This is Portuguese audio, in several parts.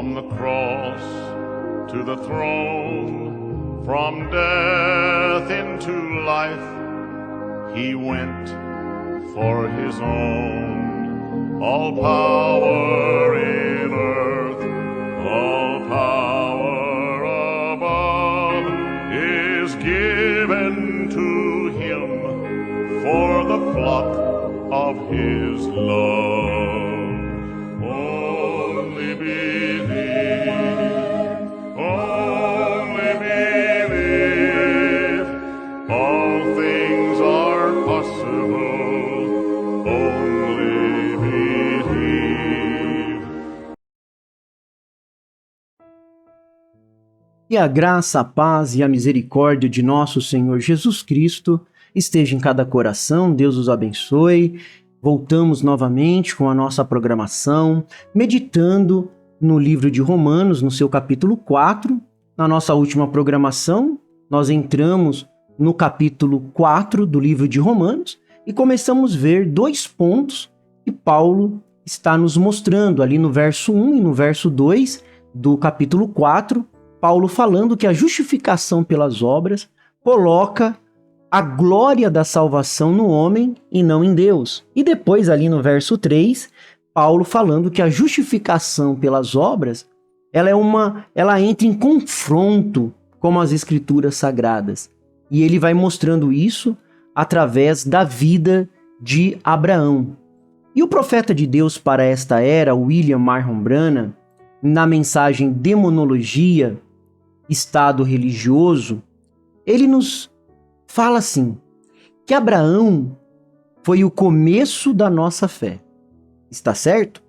From the cross to the throne, from death into life, he went for his own. All power in earth, all power above is given to him for the flock of his love. Only believe, all things are possible. Only believe. E a graça, a paz e a misericórdia de nosso Senhor Jesus Cristo esteja em cada coração. Deus os abençoe. Voltamos novamente com a nossa programação, meditando no livro de Romanos, no seu capítulo 4. Na nossa última programação, nós entramos no capítulo 4 do livro de Romanos e começamos a ver 2 pontos que Paulo está nos mostrando ali no verso 1 e no verso 2 do capítulo 4, Paulo falando que a justificação pelas obras coloca a glória da salvação no homem e não em Deus. E depois ali no verso 3, Paulo falando que a justificação pelas obras, ela entra em confronto com as escrituras sagradas. E ele vai mostrando isso através da vida de Abraão. E o profeta de Deus para esta era, William Marron Branham, na mensagem Demonologia, Estado Religioso, ele nos fala assim, que Abraão foi o começo da nossa fé. Está certo?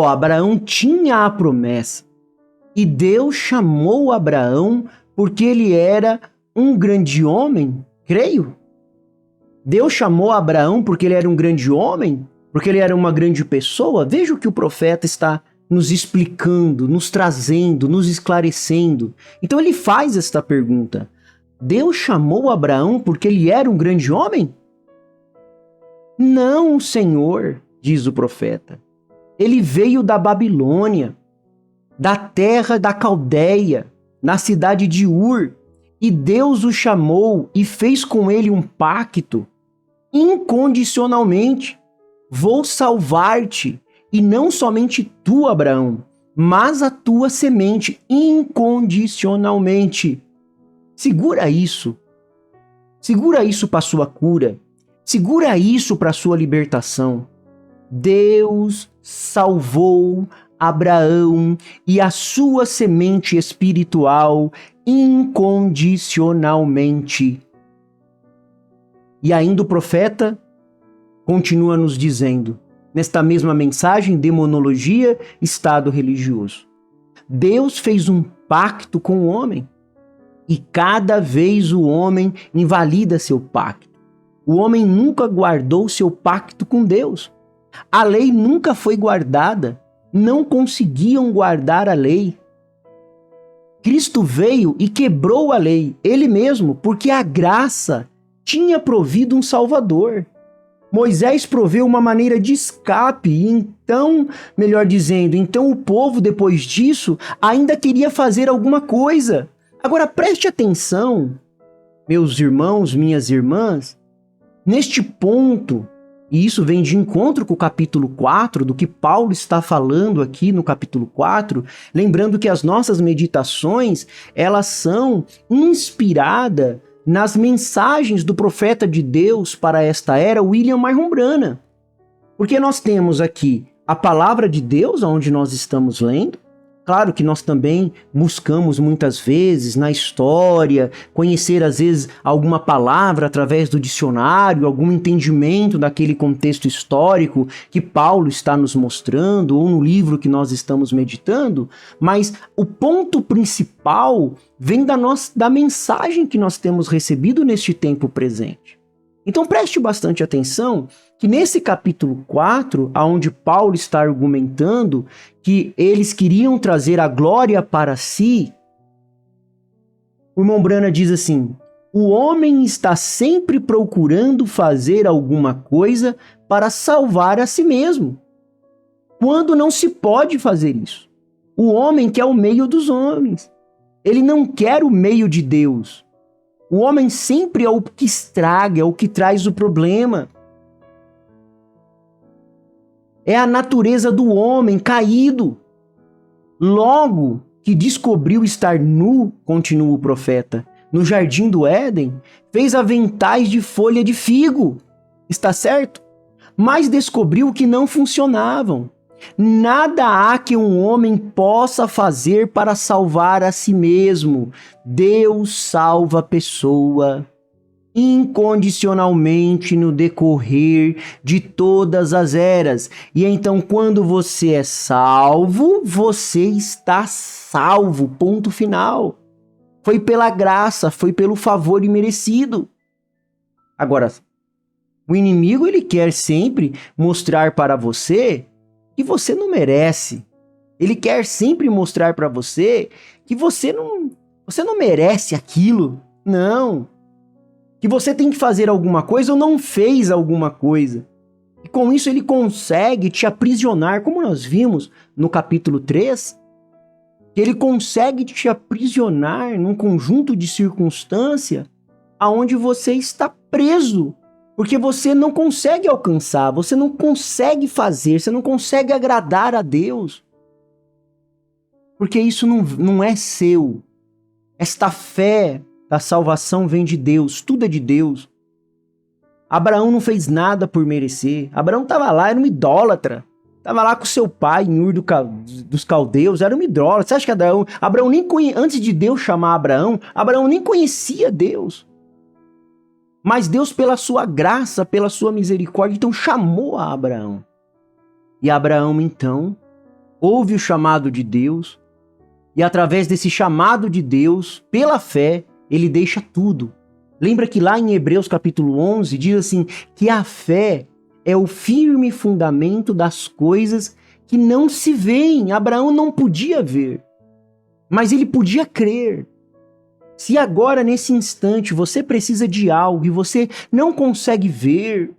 Abraão tinha a promessa. E Deus chamou Abraão porque ele era um grande homem, creio. Deus chamou Abraão porque ele era um grande homem, porque ele era uma grande pessoa. Veja o que o profeta está nos explicando, nos trazendo, nos esclarecendo. Então ele faz esta pergunta. Deus chamou Abraão porque ele era um grande homem? Não, Senhor, diz o profeta. Ele veio da Babilônia, da terra da Caldeia, na cidade de Ur, e Deus o chamou e fez com ele um pacto incondicionalmente. Vou salvar-te, e não somente tu, Abraão, mas a tua semente incondicionalmente. Segura isso para a sua cura, segura isso para a sua libertação. Deus salvou Abraão e a sua semente espiritual incondicionalmente. E ainda o profeta continua nos dizendo, nesta mesma mensagem, Demonologia, Estado Religioso. Deus fez um pacto com o homem. E cada vez o homem invalida seu pacto. O homem nunca guardou seu pacto com Deus. A lei nunca foi guardada. Não conseguiam guardar a lei. Cristo veio e quebrou a lei, ele mesmo, porque a graça tinha provido um Salvador. Moisés proveu uma maneira de escape, e então o povo, depois disso, ainda queria fazer alguma coisa. Agora preste atenção, meus irmãos, minhas irmãs, neste ponto, e isso vem de encontro com o capítulo 4, do que Paulo está falando aqui no capítulo 4, lembrando que as nossas meditações, elas são inspiradas nas mensagens do profeta de Deus para esta era, William Marron Branham. Porque nós temos aqui a palavra de Deus, onde nós estamos lendo. Claro que nós também buscamos muitas vezes na história, conhecer às vezes alguma palavra através do dicionário, algum entendimento daquele contexto histórico que Paulo está nos mostrando, ou no livro que nós estamos meditando, mas o ponto principal vem da mensagem que nós temos recebido neste tempo presente. Então preste bastante atenção que nesse capítulo 4, onde Paulo está argumentando que eles queriam trazer a glória para si, o irmão Branham diz assim, o homem está sempre procurando fazer alguma coisa para salvar a si mesmo, quando não se pode fazer isso. O homem quer o meio dos homens. Ele não quer o meio de Deus. O homem sempre é o que estraga, é o que traz o problema. É a natureza do homem caído. Logo que descobriu estar nu, continua o profeta, no jardim do Éden, fez aventais de folha de figo. Está certo? Mas descobriu que não funcionavam. Nada há que um homem possa fazer para salvar a si mesmo. Deus salva a pessoa incondicionalmente no decorrer de todas as eras. E então, quando você é salvo, você está salvo. Ponto final. Foi pela graça, foi pelo favor imerecido. Agora, o inimigo, ele quer sempre mostrar para você que você não merece. Ele quer sempre mostrar para você que você não merece aquilo. Não. Que você tem que fazer alguma coisa ou não fez alguma coisa. E com isso ele consegue te aprisionar, como nós vimos no capítulo 3, que ele consegue te aprisionar num conjunto de circunstâncias aonde você está preso. Porque você não consegue alcançar, você não consegue fazer, você não consegue agradar a Deus. Porque isso não é seu. Esta fé da salvação vem de Deus, tudo é de Deus. Abraão não fez nada por merecer. Abraão estava lá, era um idólatra. Estava lá com seu pai, em Ur dos Caldeus, era um idólatra. Você acha que Abraão nem antes de Deus chamar Abraão nem conhecia Deus. Mas Deus, pela sua graça, pela sua misericórdia, então chamou a Abraão. E Abraão, então, ouve o chamado de Deus, e através desse chamado de Deus, pela fé, ele deixa tudo. Lembra que lá em Hebreus capítulo 11, diz assim, que a fé é o firme fundamento das coisas que não se veem. Abraão não podia ver, mas ele podia crer. Se agora, nesse instante, você precisa de algo e você não consegue ver,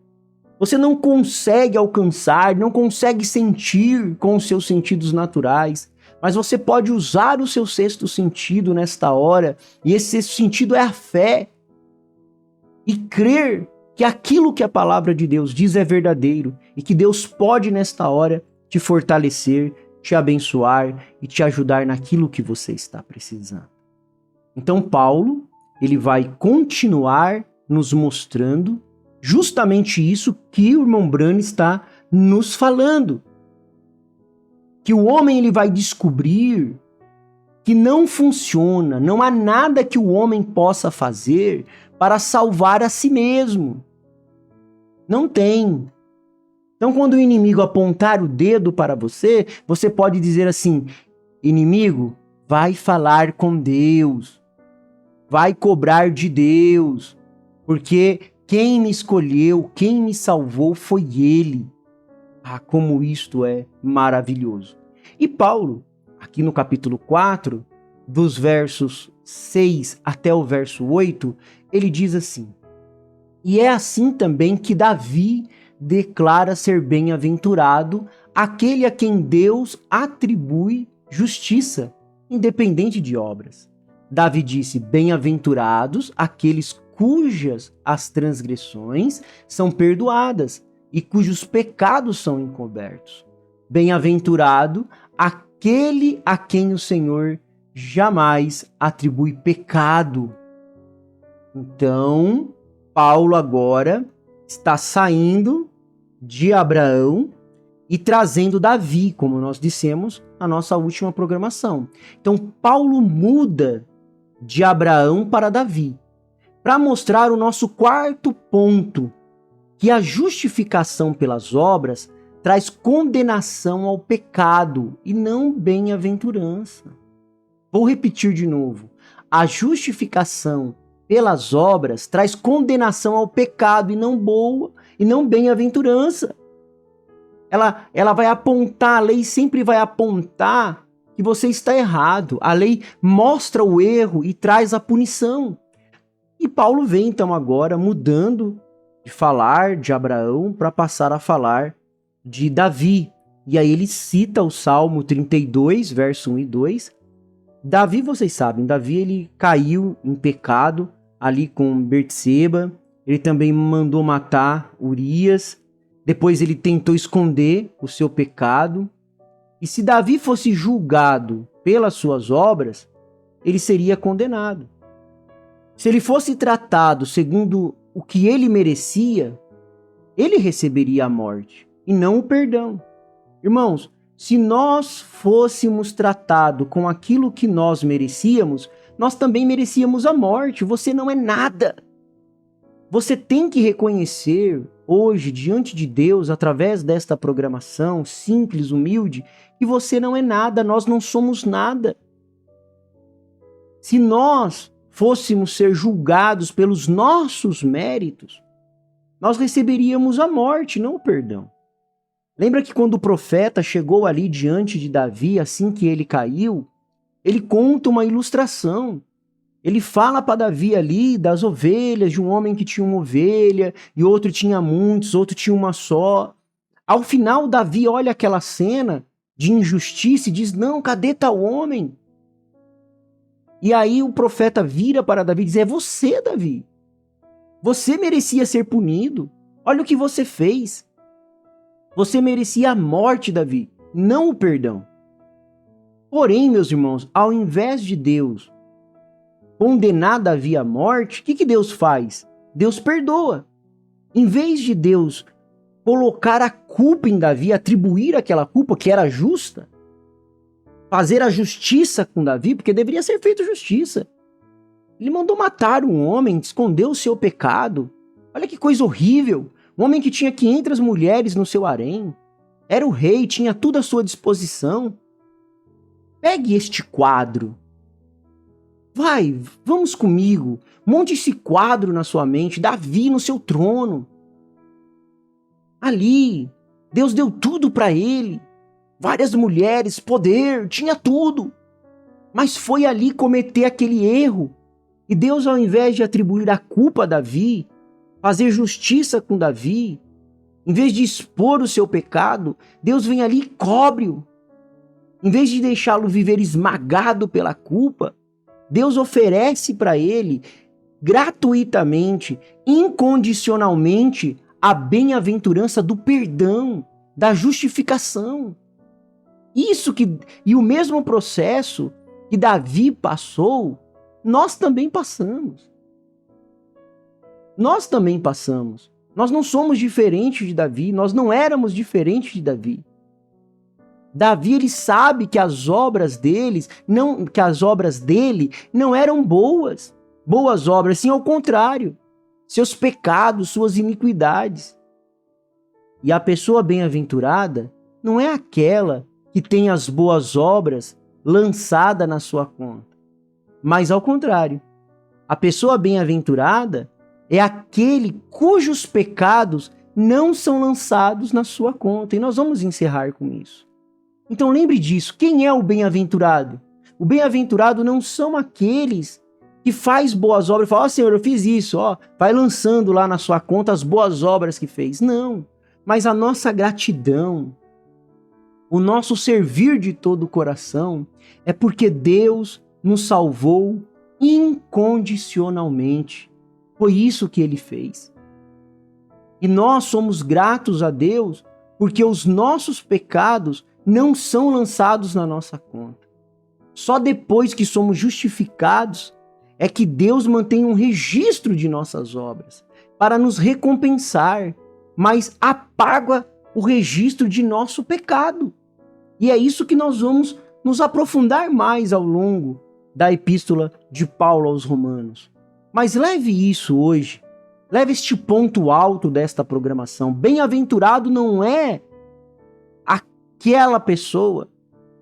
você não consegue alcançar, não consegue sentir com os seus sentidos naturais, mas você pode usar o seu sexto sentido nesta hora, e esse sexto sentido é a fé, e crer que aquilo que a palavra de Deus diz é verdadeiro, e que Deus pode, nesta hora, te fortalecer, te abençoar e te ajudar naquilo que você está precisando. Então Paulo, ele vai continuar nos mostrando justamente isso que o irmão Brano está nos falando. Que o homem, ele vai descobrir que não funciona, não há nada que o homem possa fazer para salvar a si mesmo. Não tem. Então, quando o inimigo apontar o dedo para você, você pode dizer assim, inimigo, vai falar com Deus. Vai cobrar de Deus, porque quem me escolheu, quem me salvou foi Ele. Ah, como isto é maravilhoso. E Paulo, aqui no capítulo 4, dos versos 6 até o verso 8, ele diz assim, e é assim também que Davi declara ser bem-aventurado aquele a quem Deus atribui justiça, independente de obras. Davi disse, bem-aventurados aqueles cujas as transgressões são perdoadas e cujos pecados são encobertos. Bem-aventurado aquele a quem o Senhor jamais atribui pecado. Então, Paulo agora está saindo de Abraão e trazendo Davi, como nós dissemos na nossa última programação. Então, Paulo muda de Abraão para Davi, para mostrar o nosso quarto ponto, que a justificação pelas obras traz condenação ao pecado e não bem-aventurança. Vou repetir de novo. A justificação pelas obras traz condenação ao pecado e não bem-aventurança. Ela vai apontar, a lei sempre vai apontar que você está errado. A lei mostra o erro e traz a punição. E Paulo vem então agora mudando de falar de Abraão para passar a falar de Davi. E aí ele cita o Salmo 32, verso 1 e 2. Davi, vocês sabem, Davi ele caiu em pecado ali com Betseba. Ele também mandou matar Urias. Depois ele tentou esconder o seu pecado. E se Davi fosse julgado pelas suas obras, ele seria condenado. Se ele fosse tratado segundo o que ele merecia, ele receberia a morte e não o perdão. Irmãos, se nós fôssemos tratados com aquilo que nós merecíamos, nós também merecíamos a morte. Você não é nada. Você tem que reconhecer hoje, diante de Deus, através desta programação simples, humilde, que você não é nada, nós não somos nada. Se nós fôssemos ser julgados pelos nossos méritos, nós receberíamos a morte, não o perdão. Lembra que quando o profeta chegou ali diante de Davi, assim que ele caiu, ele conta uma ilustração. Ele fala para Davi ali das ovelhas, de um homem que tinha uma ovelha, e outro tinha muitos, outro tinha uma só. Ao final, Davi olha aquela cena de injustiça e diz, não, cadê tal homem? E aí o profeta vira para Davi e diz, é você, Davi. Você merecia ser punido. Olha o que você fez. Você merecia a morte, Davi, não o perdão. Porém, meus irmãos, ao invés de Deus condenar Davi à morte, o que Deus faz? Deus perdoa. Em vez de Deus colocar a culpa em Davi, atribuir aquela culpa que era justa, fazer a justiça com Davi, porque deveria ser feita justiça. Ele mandou matar um homem, escondeu o seu pecado. Olha que coisa horrível. Um homem que tinha 500 mulheres no seu harém. Era o rei, tinha tudo à sua disposição. Pegue este quadro. Vai, vamos comigo. Monte esse quadro na sua mente. Davi no seu trono. Ali, Deus deu tudo para ele. Várias mulheres, poder, tinha tudo. Mas foi ali cometer aquele erro. E Deus, ao invés de atribuir a culpa a Davi, fazer justiça com Davi, em vez de expor o seu pecado, Deus vem ali e cobre-o. Em vez de deixá-lo viver esmagado pela culpa, Deus oferece para ele, gratuitamente, incondicionalmente, a bem-aventurança do perdão, da justificação. E o mesmo processo que Davi passou, nós também passamos. Nós também passamos. Nós não somos diferentes de Davi, nós não éramos diferentes de Davi. Davi, ele sabe que as obras dele não eram boas obras, sim ao contrário, seus pecados, suas iniquidades. E a pessoa bem-aventurada não é aquela que tem as boas obras lançadas na sua conta, mas ao contrário, a pessoa bem-aventurada é aquele cujos pecados não são lançados na sua conta. E nós vamos encerrar com isso. Então lembre disso. Quem é o bem-aventurado? O bem-aventurado não são aqueles que faz boas obras e fala, Senhor, eu fiz isso, vai lançando lá na sua conta as boas obras que fez. Não, mas a nossa gratidão, o nosso servir de todo o coração é porque Deus nos salvou incondicionalmente. Foi isso que ele fez. E nós somos gratos a Deus porque os nossos pecados não são lançados na nossa conta. Só depois que somos justificados é que Deus mantém um registro de nossas obras para nos recompensar, mas apaga o registro de nosso pecado. E é isso que nós vamos nos aprofundar mais ao longo da epístola de Paulo aos Romanos. Mas leve isso hoje, leve este ponto alto desta programação. Bem-aventurado não é aquela pessoa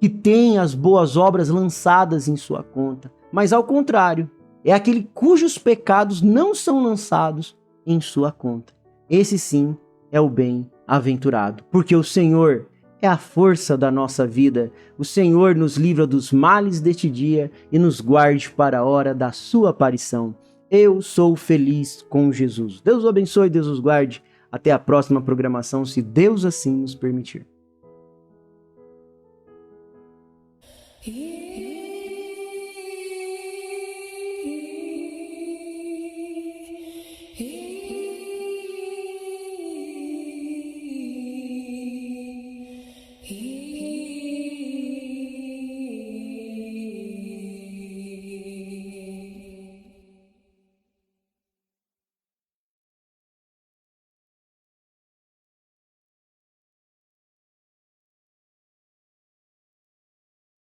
que tem as boas obras lançadas em sua conta, mas ao contrário, é aquele cujos pecados não são lançados em sua conta. Esse sim é o bem-aventurado, porque o Senhor é a força da nossa vida. O Senhor nos livra dos males deste dia e nos guarde para a hora da sua aparição. Eu sou feliz com Jesus. Deus o abençoe, Deus os guarde. Até a próxima programação, se Deus assim nos permitir. Here